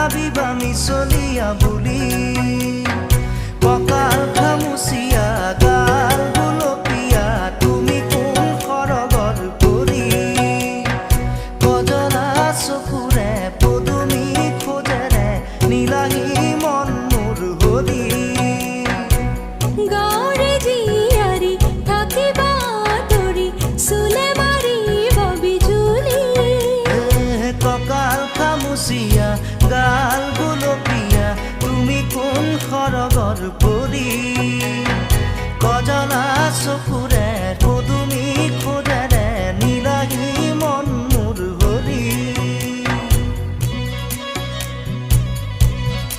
ভাবিবা মিছলিয়া বুলি কঁকাল খামুচিয়া গাল গুলপীয়া তুমি কোন সৰগৰ পৰি কজলা চকুৰে পদুমী খোজেৰে নীলাহী মন মোৰ হৰি গাঁৱৰে জীয়াৰী থাকিবা তৰি চুলে মাৰিব বিজুলি কঁকাল খামুচিয়া গাল গুলপীয়া তুমি কোন সৰগৰ পৰি কজলা চকুৰে